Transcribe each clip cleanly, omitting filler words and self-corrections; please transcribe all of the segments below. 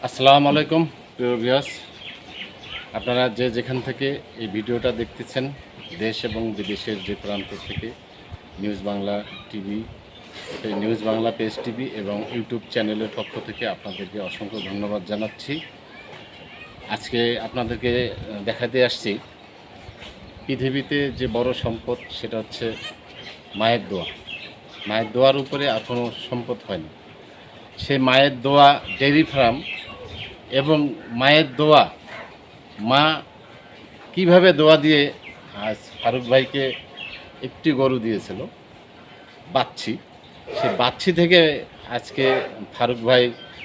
আসসালামু আলাইকুম প্রিয় ভিউয়ার্স, আপনারা যে যেখান থেকে এই ভিডিওটা দেখতেছেন, দেশ এবং বিদেশের যে প্রান্ত থেকে news Bangla TV, news Bangla page TV এবং ইউটিউব চ্যানেলের পক্ষ থেকে আপনাদেরকে অসংখ্য ধন্যবাদ জানাচ্ছি। আজকে আপনাদেরকে দেখাতে আসছি পৃথিবীতে যে বড় সম্পদ সেটা হচ্ছে মায়ের দোয়া। মায়ের দোয়ার উপরে আর কোনো সম্পদ হয়নি। সেই মায়ের দোয়া ডেইরি ফার্ম এবং মায়ের দোয়া, মা কিভাবে দোয়া দিয়ে আজ ফারুক ভাইকে একটি গরু দিয়েছিল বাচ্চি। সে বাচ্চি থেকে আজকে ফারুক ভাই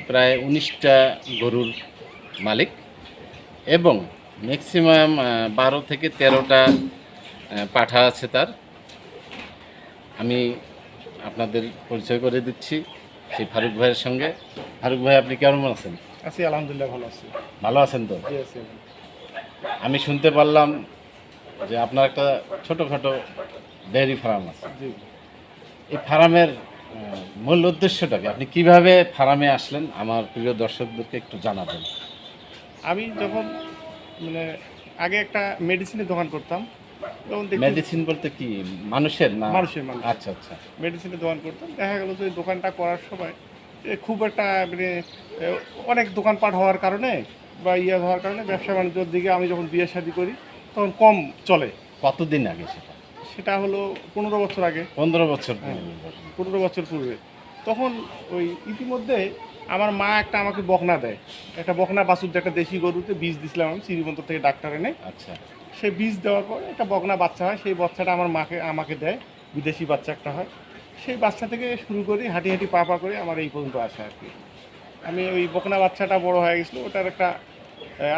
প্রায় 19টা গরুর মালিক এবং ম্যাক্সিমাম 12 থেকে 13টা পাঠা আছে তার। আমি আপনাদের পরিচয় করে দিচ্ছি সেই ফারুক ভাইয়ের সঙ্গে। ফারুক ভাই, আপনি কেমন আছেন? আছি আলহামদুলিল্লাহ, ভালো আছি। ভালো আছেন তো? জি আছি। আমি শুনতে পারলাম যে আপনার একটা ছোটোখাটো ডেয়ারি ফার্ম আছে। জি, এই ফার্মের মূল উদ্দেশ্যটা কি? আপনি কিভাবে ফার্মে আসলেন আমার প্রিয় দর্শকদেরকে একটু জানাবেন। আমি যখন মানে আগে একটা মেডিসিনের দোকান করতাম, তখন দেখি মেডিসিন বলতে কি, মানুষের না? মানুষের। আচ্ছা আচ্ছা। মেডিসিনের দোকান করতাম, দেখা গেল যে দোকানটা করার সময় খুব একটা মানে অনেক দোকানপাট হওয়ার কারণে বা হওয়ার কারণে ব্যবসা বাণিজ্যের দিকে আমি যখন বিয়ে শাদী করি তখন কম চলে। কতদিন আগে সেটা? সেটা হলো 15 বছর আগে। 15 বছর হ্যাঁ, পূর্বে। 15 বছর পূর্বে। তখন ওই ইতিমধ্যে আমার মা একটা আমাকে বকনা দেয়, একটা বকনা বাছুর, একটা দেশি গরুতে বীজ দিছিলাম আমি শ্রীমন্ত থেকে ডাক্তার এনে। আচ্ছা। সেই বীজ দেওয়ার পর একটা বকনা বাচ্চা হয়, সেই বাচ্চাটা আমার আমাকে দেয়, বিদেশি বাচ্চা একটা হয়। সেই বাচ্চা থেকে শুরু করি, হাঁটি হাঁটি পা পা করে আমার এই পর্যন্ত আসে আর কি। আমি ওই বকনা বাচ্চাটা বড় হয়ে গেছিলো, ওটার একটা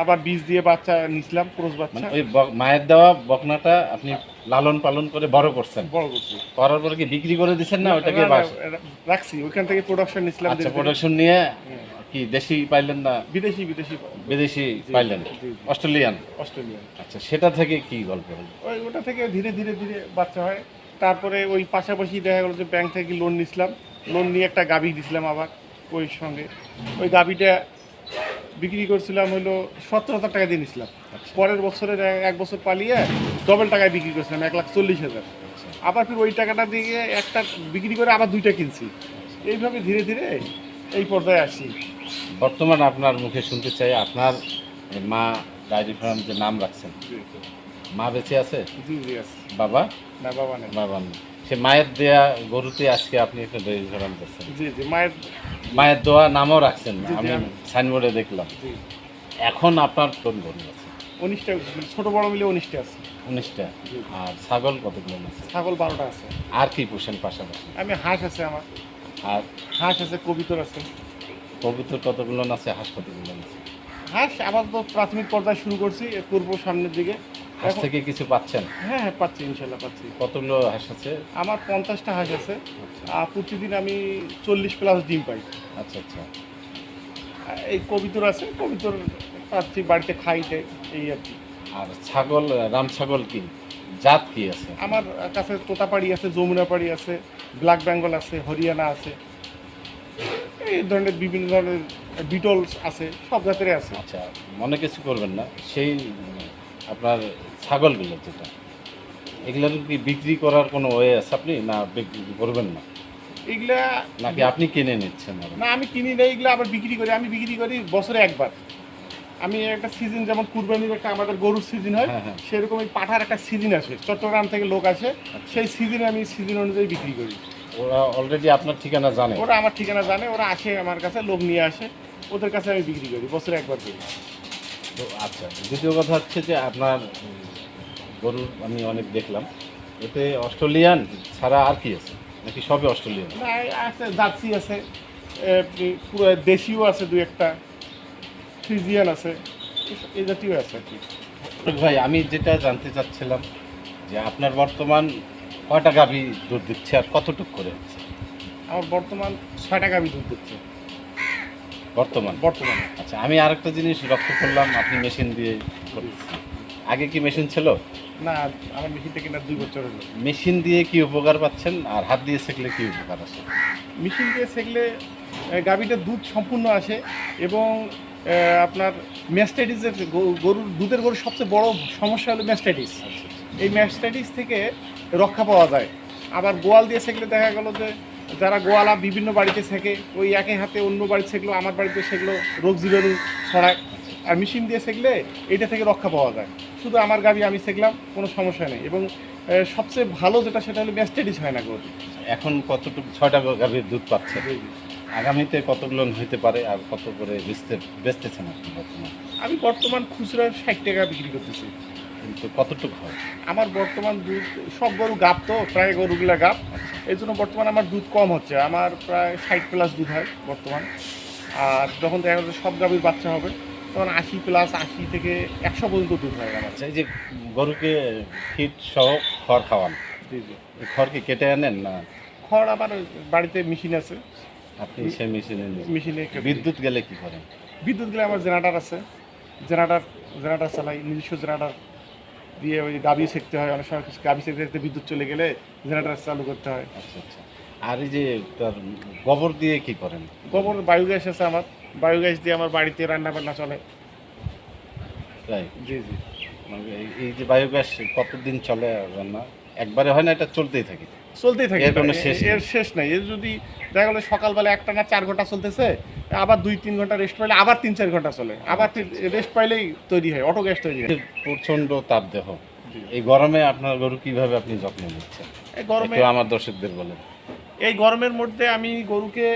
আবার বীজ দিয়ে বাচ্চা নিছিলাম, ক্রোস মানে বাচ্চা। ওই মায়ের দেওয়া বকনাটা আপনি লালন পালন করে বড় করছেন? বড় করছি। করার পরে কি বিক্রি করে দিচ্ছেন না ওটাকে? রাখছি, ওইখান থেকে প্রোডাকশন নিছিলাম। আচ্ছা, প্রোডাকশন নিয়ে কি দেশি পাইলেন না বিদেশি বিদেশি বিদেশি জি, পাইলেন? জি, জি। অস্ট্রেলিয়ান? অস্ট্রেলিয়ান। আচ্ছা, সেটা থেকে কি গল্প হলো? ওটা থেকে ধীরে ধীরে ধীরে বাচ্চা হয়। তারপরে ওই পাশাপাশি দেখা গেলো যে ব্যাংক থেকে লোন নিছিলাম, লোন নিয়ে একটা গাভী দিছিলাম আবার ওই সঙ্গে। ওই গাভীটা বিক্রি করছিলাম হলো 17,000 টাকা দিয়ে নিছিলাম। পরের বছরের এক বছর পালিয়ে ডবল টাকায় বিক্রি করছিলাম, 1,40,000। আবার ফির ওই টাকাটা দিয়ে একটা বিক্রি করে আবার দুইটা কিনছি। এইভাবে ধীরে ধীরে এই পর্যায়ে আসি। বর্তমান আপনার মুখে শুনতে চাই, আপনার মা ডায়েরি ফার্ম যে নাম রাখছেন, মা বেঁচে আছে? জি জি আছে। বাবা? না, বাবা নেই। বাবা নেই। সে মায়ের দেয়া গরুতে আজকে আপনি একটা ডায়েরি ফার্ম করছেন। জি জি, মায়ের। মায়ের দোয়া নামও রাখছেন, জি, জি, আমি আমি- সাইনবোর্ডে দেখলাম। জি, এখন আপনার কোন গরু আছে? 19টা, ছোট বড় মিলে 19টা আছে। 19টা। জি। আর ছাগল কতগুলো আছে? ছাগল 12টা আছে। আর কি পোষেন পাশাপাশি? আমি হাঁস আছে আমার, আর হাঁস আছে, কবিতর আছে। কবুতর কতগুলো আছে? হাঁস কতগুলো আছে? হাঁস আবার তো প্রাথমিক পর্যায়ে শুরু করছি, করব সামনের দিকে। হাঁস এখন থেকে কিছু পাচ্ছেন? হ্যাঁ হ্যাঁ, পাচ্ছি, ইনশাল্লাহ পাচ্ছি। কতগুলো হাঁস আছে? আমার 50টা হাঁস আছে। আর প্রতিদিন আমি 40+ ডিম পাই। আচ্ছা আচ্ছা। এই কবিতর আছে, কবিতর পাচ্ছি, বাড়িতে খাইতে, এই আর কি। আর ছাগল, রাম ছাগল কি জাত কি আছে? আমার কাছে তোতাপাড়ি আছে, যমুনাপাড়ি আছে, ব্ল্যাক বেঙ্গল আছে, হরিয়ানা আছে, এই ধরনের বিভিন্ন ধরনের বিটলস আছে, সব জাতেরই আছে। আচ্ছা, মনে কিছু করবেন না, সেই আপনার ছাগলগুলো যেটা, এগুলোর কি বিক্রি করার কোনো ওয়ে আছে? আপনি না বিক্রি করবেন না, এগুলা নাকি আপনি কিনে নিচ্ছেন আরো? না, আমি কিনি না, এগুলো আবার বিক্রি করি। আমি বিক্রি করি বছরে একবার। আমি একটা সিজন, যেমন কুরবানির একটা আমাদের গরুর সিজন হয়, হ্যাঁ, হ্যাঁ। সেরকম এই পাঠার একটা সিজন আসে, চট্টগ্রাম থেকে লোক আসে, সেই সিজনে আমি সিজন অনুযায়ী বিক্রি করি। ওরা অলরেডি আপনার ঠিকানা জানে? ওরা আমার ঠিকানা জানে, ওরা আসে আমার কাছে, লোক নিয়ে আসে, ওদের কাছে আমি বিক্রি করি, বছরে একবার করি। তো আচ্ছা, দ্বিতীয় কথা হচ্ছে যে আপনার গরু আমি অনেক দেখলাম, এতে অস্ট্রেলিয়ান ছাড়া আর কি আছে, নাকি সবই অস্ট্রেলিয়ান? না, আছে জার্সি আছে, পুরো দেশিও আছে, দুই একটা ফ্রিজিয়ান আছে, এই জাতীয় আছে আর কি। ভাই, আমি যেটা জানতে চাচ্ছিলাম যে আপনার বর্তমান কয়টা গাভী দুধ দিচ্ছে আর কতটুক করে হচ্ছে আমার বর্তমান 6 টাকা আমি দুধ দিচ্ছে বর্তমানে? আচ্ছা, আমি আরেকটা জিনিস লক্ষ্য করলাম, আপনি মেশিন দিয়ে করতেছেন। আগে কি মেশিন ছিল? না, আমার মেশিনটা কিনা 2 বছর হলো। মেশিন দিয়ে কি উপকার পাচ্ছেন আর হাত দিয়ে সেকলে কি উপকার আছে? মেশিন দিয়ে সেকলে গাভীটার দুধ সম্পূর্ণ আসে এবং আপনার ম্যাস্টাইটিসের গরুর গরুর সবচেয়ে বড় সমস্যা হলো ম্যাস্টাইটিস। এই ম্যাস্টাইটিস থেকে রক্ষা পাওয়া যায়। আবার গোয়াল দিয়ে সেঁকলে দেখা গেল যে যারা গোয়ালা বিভিন্ন বাড়িতে সেঁকে, ওই একই হাতে অন্য বাড়ি সেঁকলো, আমার বাড়িতে সেগুলো রোগ জীবাণু ছড়ায়। আর মেশিন দিয়ে সেঁকলে এইটা থেকে রক্ষা পাওয়া যায়। শুধু আমার গাভী আমি সেঁকলাম, কোনো সমস্যা নেই। এবং সবচেয়ে ভালো যেটা সেটা হলো ম্যাস্টাইটিস হয় না গরু। এখন কতটুকু 6টা গাভীর দুধ পাচ্ছে, আগামীতে কতগুলো হইতে পারে আর কত করে বেচতেছেন আপনি বর্তমানে? আমি বর্তমান খুচরা 60 টাকা বিক্রি করতেছি। কিন্তু কতটুকু হয়? আমার বর্তমান দুধ, সব গরু গাব তো, প্রায় গরুগুলা গাব, এই জন্য বর্তমান আমার দুধ কম হচ্ছে। আমার প্রায় 60+ দুধ হয় বর্তমান। আর যখন দেখা যাচ্ছে সব গাভীর বাচ্চা হবে তখন 80+, 80 থেকে 100 পর্যন্ত দুধ হয় আমার। আচ্ছা, এই যে গরুকে ফিট সহ খড় খাওয়ান, জি জি। এই খড়কে কেটে আনেন না খড় আমার বাড়িতে মেশিন আছে, আপনি সেই মেশিনে মেশিনে বিদ্যুৎ গেলে কি করেন? বিদ্যুৎ গেলে আমার জেনারেটার আছে, জেনারেটার চালাই, নিজস্ব জেনারেটার দিয়ে ওই গাভী সেঁকতে হয়। অনেক সময় গাভী সেঁকতে বিদ্যুৎ চলে গেলে জেনারেটার চালু করতে হয়। আচ্ছা আচ্ছা। আর এই যে তার গোবর দিয়ে কি করেন? গোবর বায়োগ্যাস আছে আমার, বায়োগ্যাস দিয়ে আমার বাড়িতে রান্না বান্না চলে। তাই? জি জি। মানে এই যে বায়োগ্যাস কতদিন চলে রান্না? একবারে হয় না, এটা চলতেই থাকে? চলতেই থাকে, এর কোনো শেষ নেই? এর শেষ নাই। এর যদি দেখা গেলো সকালবেলা একটানা 4 ঘন্টা চলতেছে, আবার 2-3 ঘন্টা রেস্ট পাইলে আবার 3-4 ঘন্টা চলে, আবার রেস্ট পাইলেই তৈরি হয়, অটো গ্যাস তৈরি হয়। প্রচন্ড তাপ দেহ, এই গরমে আপনার গরু কিভাবে আপনি যত্ন নিচ্ছেন এই গরমে, একটু আমার দর্শকদের বলেন। এই গরমের মধ্যে আমি গরুকে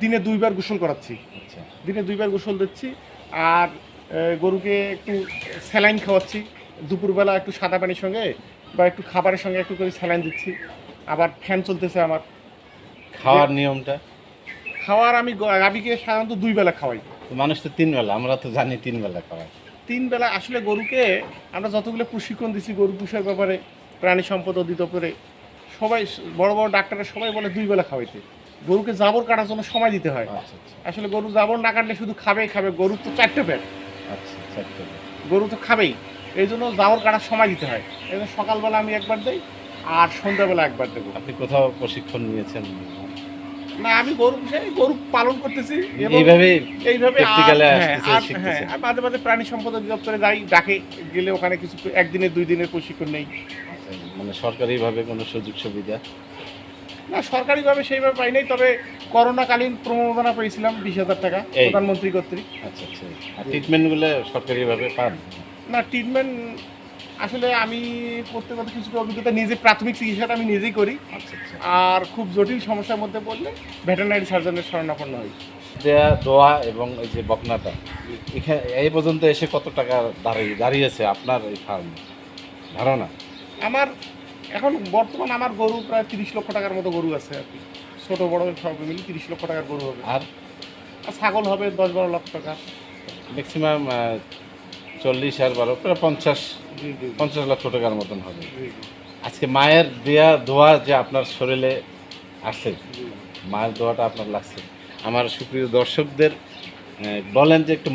দিনে 2 বার গোসল করাচ্ছি, আচ্ছা দিনে 2 বার গোসল দিচ্ছি। আর গরুকে একটু স্যালাইন খাওয়াচ্ছি দুপুরবেলা, একটু সাদা পানির সঙ্গে বা একটু খাবারের সঙ্গে একটু করে স্যালাইন দিচ্ছি। আবার ফ্যান চলতেছে আমার। খাওয়ার নিয়মটা? খাওয়ার আমি গাভীকে সাধারণত 2 বেলা খাওয়াই। তো মানুষ তো 3 বেলা, আমরা তো জানি 3 বেলা খাওয়ায়। 3 বেলা আসলে গরুকে আমরা যতগুলো প্রশিক্ষণ দিচ্ছি গরু পুষার ব্যাপারে, প্রাণী সম্পদ অধিদপ্তরে সবাই, বড় বড় ডাক্তাররা সবাই বলে 2 বেলা খাওয়াইতে। গরুকে জাবর কাটার জন্য সময় দিতে হয়। আচ্ছা আচ্ছা আসলে গরু জাবর না কাটলে শুধু খাবেই খাবে, গরুর তো 4টে পেট, আচ্ছা 4টে বেলা। গরু তো খাবেই। এই জন্য জাবর কাটার সময় দিতে হয়। এই জন্য সকালবেলা আমি একবার দিই আর সন্ধ্যাবেলা একবার দেবো। আপনি কোথাও প্রশিক্ষণ নিয়েছেন? না, আমি গরু গরু পালন করতেছি এবং এইভাবে এইভাবে। প্র্যাকটিক্যালে হ্যাঁ, আসতেছে, আর হ্যাঁ, শিখতেছেন। আর মাঝে মাঝে প্রাণী সম্পদ অধিদপ্তরে যাই, ডাকে, গেলে ওখানে কিছু 1 দিনের 2 দিনের প্রশিক্ষণ নেই। আচ্ছা, মানে সরকারিভাবে কোনো সুযোগ সুবিধা? না, সরকারিভাবে সেইভাবে পাই নাই, তবে করোনাকালীন প্রণোদনা পেয়েছিলাম 20,000 টাকা এই। প্রধানমন্ত্রী কর্তৃক। আচ্ছা আচ্ছা। আর ট্রিটমেন্টগুলো সরকারিভাবে পান? না, ট্রিটমেন্ট আসলে আমি করতে করতে কিছুটা অভিজ্ঞতা, নিজে প্রাথমিক চিকিৎসাটা আমি নিজেই করি। আচ্ছা আচ্ছা। আর খুব জটিল সমস্যার মধ্যে পড়লে ভেটেরিনারি সার্জনের শরণাপন্ন হই। দেয়া দোয়া এবং এই যে বকনাটা, এখানে এই পর্যন্ত এসে কত টাকা দাঁড়িয়েছে আপনার এই ফার্মে ধারণা? আমার এখন বর্তমান আমার গরু প্রায় 30 লক্ষ টাকার মতো গরু আছে আর কি। ছোট বড় সব মিলে 30 লক্ষ টাকার গরু হবে। আর আর ছাগল হবে 10-12 লক্ষ টাকা। ম্যাক্সিমাম 40 আর 12 প্রায় 50 জি জি 50 লক্ষ টাকার মতন হবে। জি জি আজকে মায়ের দেয়া দোয়া যে আপনার শরীরে আছে, জি। মায়ের দোয়াটা আপনার লাগছে, আমার সুপ্রিয় দর্শকদের বলেন যে একটু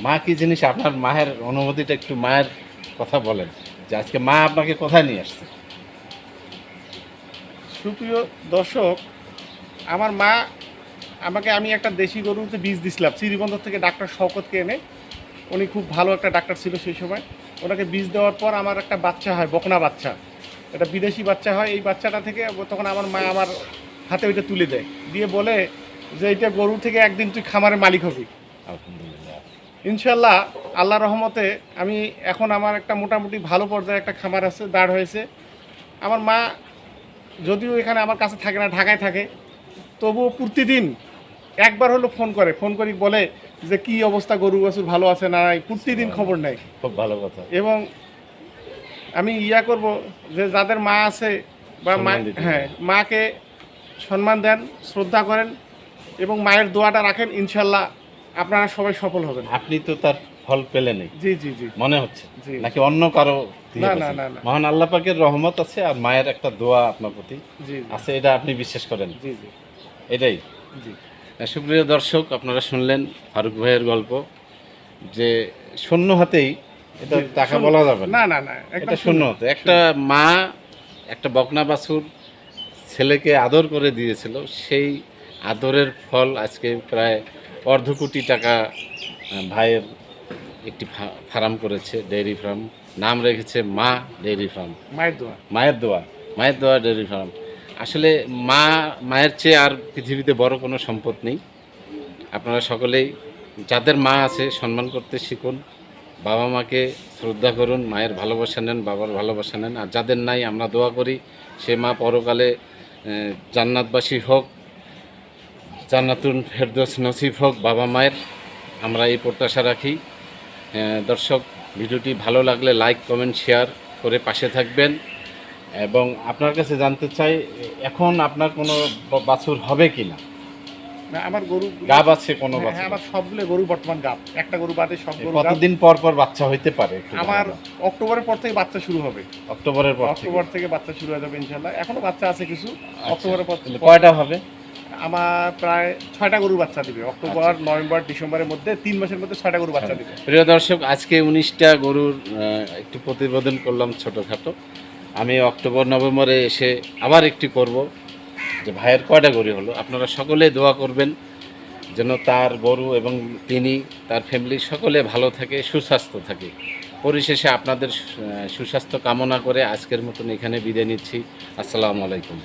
মা কি জিনিস, আপনার মায়ের অনুভূতিটা একটু, মায়ের কথা বলেন যে আজকে মা আপনাকে কোথায় নিয়ে আসছে। সুপ্রিয় দর্শক, আমার মা আমাকে, আমি একটা দেশি গরুতে বীজ দিছিলাম শ্রীবন্দর থেকে ডাক্তার শওকতকে এনে। উনি খুব ভালো একটা ডাক্তার ছিল সেই সময়। ওনাকে বীজ দেওয়ার পর আমার একটা বাচ্চা হয়, বকনা বাচ্চা, এটা বিদেশি বাচ্চা হয়। এই বাচ্চাটা থেকে তখন আমার মা আমার হাতে ওইটা তুলে দেয়, দিয়ে বলে যে এইটা গরু থেকে একদিন তুই খামারের মালিক হবি। আলহামদুলিল্লাহ। ইনশাল্লাহ, আল্লাহর রহমতে আমি এখন আমার একটা মোটামুটি ভালো পর্যায়ে একটা খামার আছে, দাঁড় হয়েছে। আমার মা যদিও এখানে আমার কাছে থাকে না, ঢাকায় থাকে, তবুও প্রতিদিন একবার হলো ফোন করি বলে যে কি অবস্থা, গরু বাছুর ভালো আছে না নাই, প্রতিদিন খবর নেয়। খুব ভালো কথা। এবং আমি করব যে যাদের মা আছে বা মা, সম্মান দিতে হবে। হ্যাঁ, মাকে সম্মান দেন, শ্রদ্ধা করেন এবং মায়ের দোয়াটা রাখেন, ইনশাল্লাহ আপনারা সবাই সফল হবেন। আপনি তো তার ফল পেলেনই জি জি জি মনে হচ্ছে, জি। নাকি অন্য কারো দিয়ে না, পেয়েছেন? না, না, না। মহান আল্লাহ পাকের রহমত আছে আর মায়ের একটা দোয়া আপনার প্রতি জি আছে, এটা আপনি বিশ্বাস করেন? জি জি এটাই। জি সুপ্রিয় দর্শক, আপনারা শুনলেন ফারুক ভাইয়ের গল্প, যে শূন্য হাতেই, এটা জি, টাকা শূন্য- বলা যাবে না, না না না, এটা একদম শূন্য হাতে। একটা মা একটা বকনা বাছুর ছেলেকে আদর করে দিয়েছিল, সেই আদরের ফল আজকে প্রায় অর্ধ কোটি টাকা ভাইয়ের একটি ফার্ম করেছে, ডেইরি ফার্ম। নাম রেখেছে মা ডেইরি ফার্ম, মায়ের দোয়া। মায়ের দোয়া ডেইরি ফার্ম। আসলে মায়ের চেয়ে আর পৃথিবীতে বড় কোনো সম্পদ নেই। আপনারা সকলেই যাদের মা আছে সম্মান করতে শিখুন, বাবা মাকে শ্রদ্ধা করুন, মায়ের ভালোবাসা নেন, বাবার ভালোবাসা নেন। আর যাদের নাই, আমরা দোয়া করি সে মা পরকালে জান্নাতবাসী হোক, জান্নাতুল ফেরদৌস নসিব হোক বাবা মায়ের, আমরা এই প্রত্যাশা রাখি। দর্শক, ভিডিওটি ভালো লাগলে লাইক, কমেন্ট, শেয়ার করে পাশে থাকবেন। এবং আপনার কাছে জানতে চাই, এখন আপনার কোনো বাছুর হবে কি না? না, আমার গরু গাব আছে কোনো হ্যাঁ, বাছুর? আমার সবগুলো গরু বর্তমান গাব, একটা গরু বাদে সব গরু গাব। কতদিন পর পর বাচ্চা হইতে পারে একটু আমার জানাবেন? অক্টোবরের পর থেকে বাচ্চা শুরু হবে। অক্টোবরের পর থেকে? অক্টোবর থেকে বাচ্চা শুরু হয়ে যাবে ইনশাল্লাহ। এখনো বাচ্চা আছে কিছু। অক্টোবরের পর তাহলে কয়টা হবে? আমার প্রায় 6টা গরু বাচ্চা দিবে। অক্টোবর, নভেম্বর, ডিসেম্বরের মধ্যে 3 মাসের মধ্যে 6টা গরু বাচ্চা দিবে। প্রিয় দর্শক, আজকে 19টা গরুর একটু প্রতিবেদন করলাম ছোটোখাটো। আমি অক্টোবর নভেম্বরে এসে আবার একটি করব যে ভাইয়ের কয়টা গরু হলো। আপনারা সকলে দোয়া করবেন যেন তার গরু এবং তিনি, তার ফ্যামিলি সকলে ভালো থাকে, সুস্বাস্থ্য থাকে। পরিশেষে আপনাদের সুস্বাস্থ্য কামনা করে আজকের মতন এখানে বিদায় নিচ্ছি। আসসালামু আলাইকুম।